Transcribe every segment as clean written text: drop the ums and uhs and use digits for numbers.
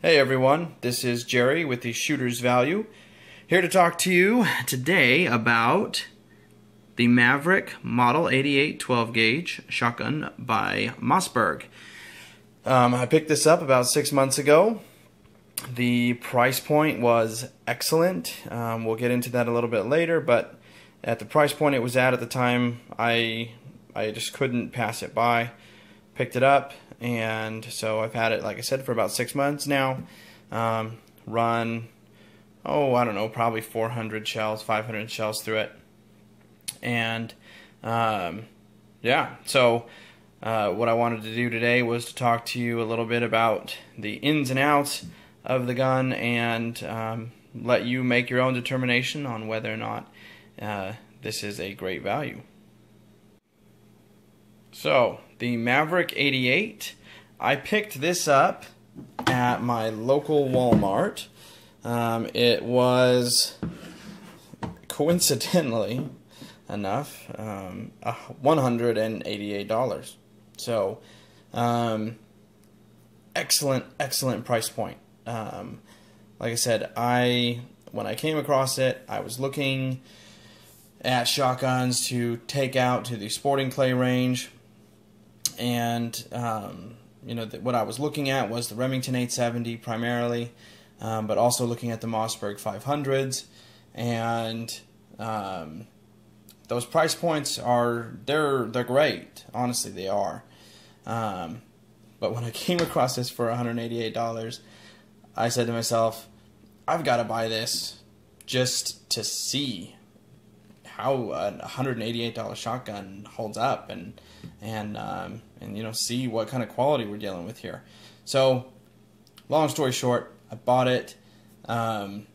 Hey everyone, this is Jerry with the Shooter's Value, here to talk to you today about the Maverick Model 88 12 gauge shotgun by Mossberg. I picked this up about 6 months ago. The price point was excellent. We'll get into that a little bit later, but at the price point it was at the time, I just couldn't pass it by. Picked it up, and so I've had it, like I said, for about 6 months now. Run, I don't know, probably 400 shells, 500 shells through it. And yeah, so what I wanted to do today was to talk to you a little bit about the ins and outs of the gun, and let you make your own determination on whether or not this is a great value. So, the Maverick 88, I picked this up at my local Walmart. It was, coincidentally enough, $188. So, excellent price point. Like I said, when I came across it, I was looking at shotguns to take out to the sporting clay range. And what I was looking at was the Remington 870 primarily, but also looking at the Mossberg 500s, and those price points they're great. Honestly, they are. But when I came across this for $188, I said to myself, I've got to buy this just to see how a $188 shotgun holds up, and see what kind of quality we're dealing with here. So, long story short, I bought it. Like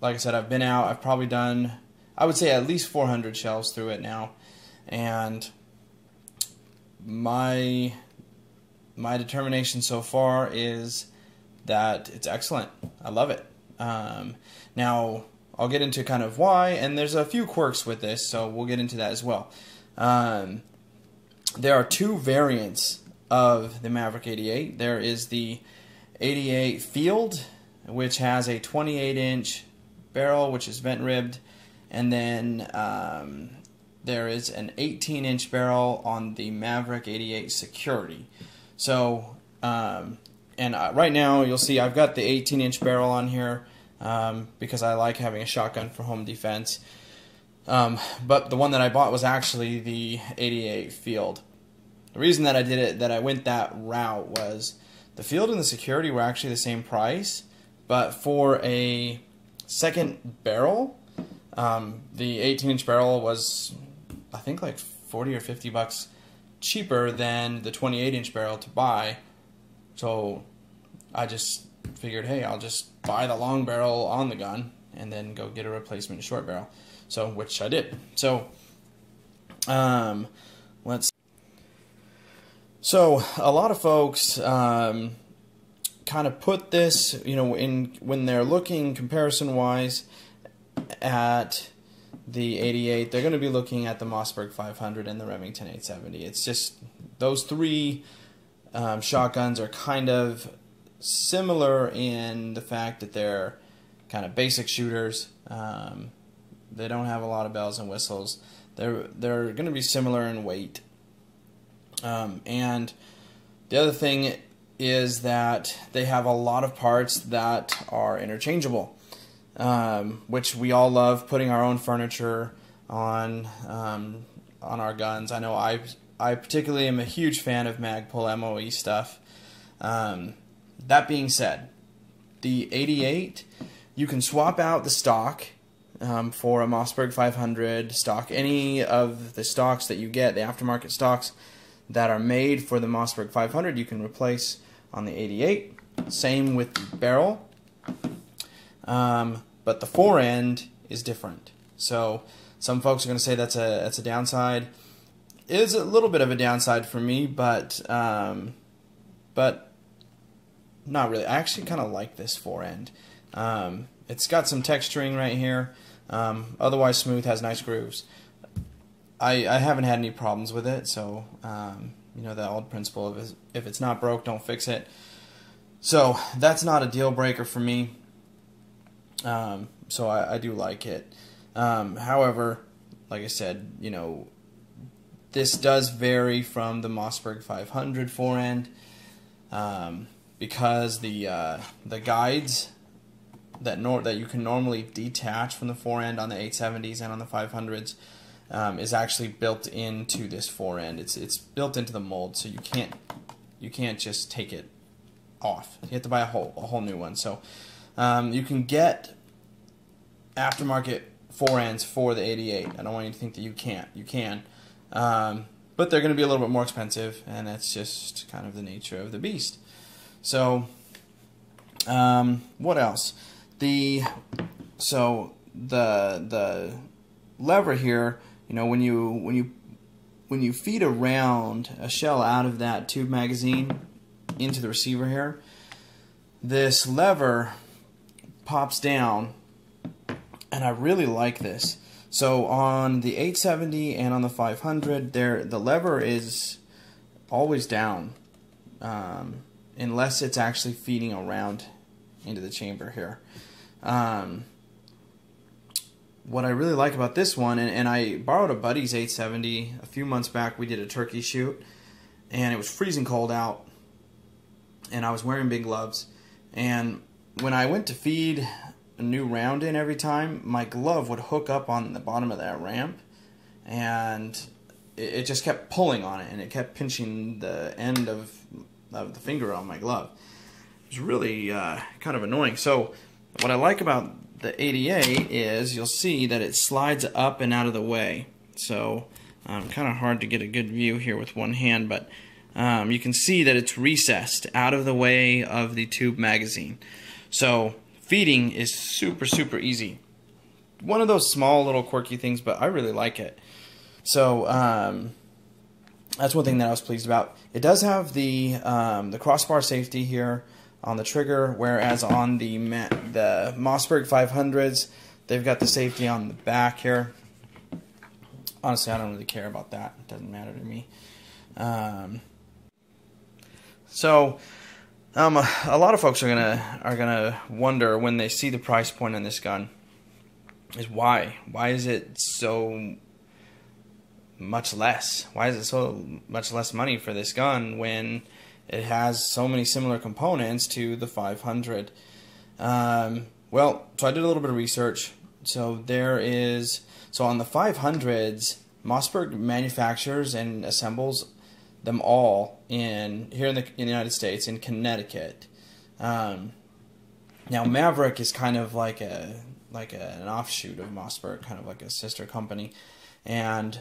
I said, I've been out. I've probably done, I would say, at least 400 shells through it now, and my determination so far is that it's excellent. I love it. Now, I'll get into kind of why, and there's a few quirks with this, so we'll get into that as well. There are two variants of the Maverick 88. There is the 88 Field, which has a 28-inch barrel, which is vent-ribbed, and then there is an 18-inch barrel on the Maverick 88 Security. So, right now, you'll see I've got the 18-inch barrel on here, because I like having a shotgun for home defense. But the one that I bought was actually the 88 Field. The reason that I went that route was the Field and the Security were actually the same price, but for a second barrel, the 18-inch barrel was, I think, like 40 or 50 bucks cheaper than the 28-inch barrel to buy. So I just figured, hey, I'll just buy the long barrel on the gun and then go get a replacement short barrel. So, which I did. So, So a lot of folks kind of put this, when they're looking comparison-wise at the 88, they're going to be looking at the Mossberg 500 and the Remington 870. It's just those three shotguns are kind of similar in the fact that they're kind of basic shooters. They don't have a lot of bells and whistles. They're going to be similar in weight. And the other thing is that they have a lot of parts that are interchangeable, which we all love putting our own furniture on our guns. I know I particularly am a huge fan of Magpul MOE stuff. That being said, the 88, you can swap out the stock for a Mossberg 500 stock. Any of the stocks that you get, the aftermarket stocks that are made for the Mossberg 500, you can replace on the 88. Same with the barrel. But the forend is different. So some folks are going to say that's a downside. It is a little bit of a downside for me, but not really. I actually kind of like this forend. It's got some texturing right here. Otherwise smooth, has nice grooves. I haven't had any problems with it, so the old principle of if it's not broke, don't fix it. So that's not a deal breaker for me. So I do like it. However, like I said, this does vary from the Mossberg 500 forend, because the guides that you can normally detach from the forend on the 870s and on the 500s is actually built into this forend. It's built into the mold, so you can't just take it off. You have to buy a whole new one. So you can get aftermarket forends for the 88. I don't want you to think that you can't. You can. But they're going to be a little bit more expensive, and that's just kind of the nature of the beast. So, what else? The lever here, when you feed around a shell out of that tube magazine into the receiver here, this lever pops down, and I really like this. So on the 870 and on the 500, the lever is always down, unless it's actually feeding around into the chamber here. What I really like about this one, and I borrowed a buddy's 870 a few months back. We did a turkey shoot, and it was freezing cold out, and I was wearing big gloves. And when I went to feed a new round in every time, my glove would hook up on the bottom of that ramp, and it just kept pulling on it, and it kept pinching the end of the finger on my glove. It was really kind of annoying. So what I like about the 88 is you'll see that it slides up and out of the way. So kind of hard to get a good view here with one hand, but you can see that it's recessed out of the way of the tube magazine. So feeding is super easy. One of those small little quirky things, but I really like it. So that's one thing that I was pleased about. It does have the crossbar safety here on the trigger, whereas on the Mossberg 500s, they've got the safety on the back here. Honestly, I don't really care about that. It doesn't matter to me. A lot of folks are gonna wonder when they see the price point on this gun, is why is it so much less? Why is it so much less money for this gun when it has so many similar components to the 500? Well, so I did a little bit of research. So on the 500s, Mossberg manufactures and assembles them all here in the United States, in Connecticut. Now Maverick is kind of like an offshoot of Mossberg, kind of like a sister company, and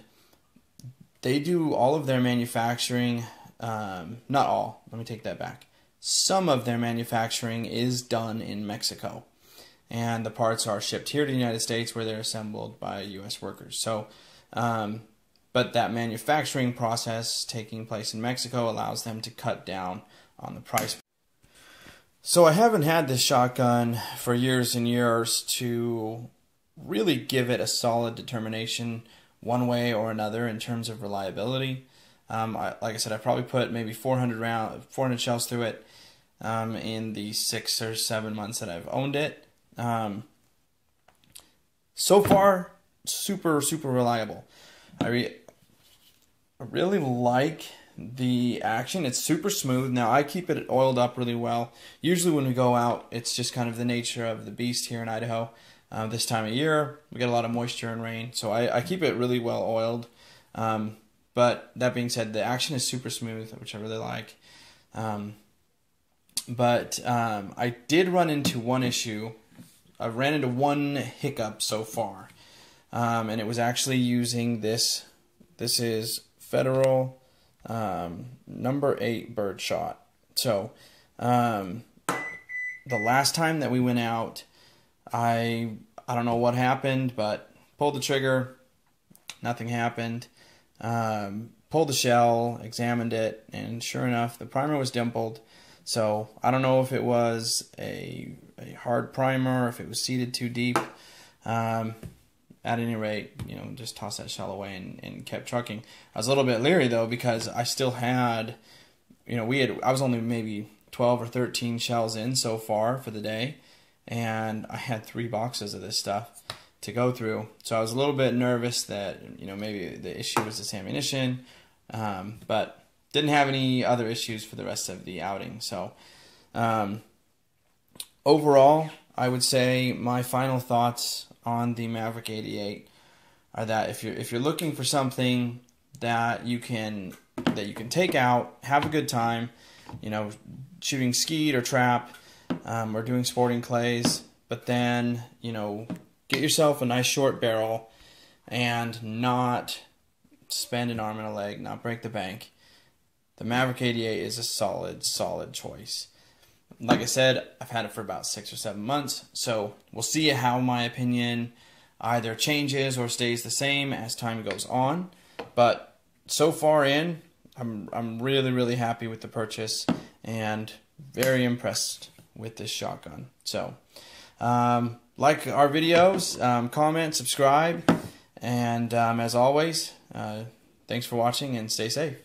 they do all of their manufacturing. Not all. Let me take that back. Some of their manufacturing is done in Mexico, and the parts are shipped here to the United States, where they're assembled by U.S. workers. So, but that manufacturing process taking place in Mexico allows them to cut down on the price. So I haven't had this shotgun for years and years to really give it a solid determination one way or another in terms of reliability. Like I said, I probably put maybe 400 shells through it in the 6 or 7 months that I've owned it. So far, super reliable. I really like the action. It's super smooth. Now, I keep it oiled up really well. Usually when we go out, it's just kind of the nature of the beast here in Idaho. This time of year, we get a lot of moisture and rain, so I keep it really well oiled. But that being said, the action is super smooth, which I really like. But I did run into one issue. I ran into one hiccup so far, and it was actually using this. This is Federal number 8 birdshot. So the last time that we went out, I don't know what happened, but pulled the trigger, nothing happened. Pulled the shell, examined it, and sure enough, the primer was dimpled. So I don't know if it was a hard primer, if it was seated too deep. At any rate, just tossed that shell away and kept trucking. I was a little bit leery though, because I still had, I was only maybe 12 or 13 shells in so far for the day, and I had 3 boxes of this stuff to go through. So I was a little bit nervous that, you know, maybe the issue was this ammunition, but didn't have any other issues for the rest of the outing. So overall, I would say my final thoughts on the Maverick 88 are that if you're looking for something that you can take out, have a good time, you know, shooting skeet or trap, or doing sporting clays, but then, you know, get yourself a nice short barrel and not spend an arm and a leg, not break the bank, the Maverick 88 is a solid choice. Like I said, I've had it for about 6 or 7 months, so we'll see how my opinion either changes or stays the same as time goes on. But so far in, I'm really happy with the purchase and very impressed with this shotgun. So like our videos, comment, subscribe, and as always, thanks for watching and stay safe.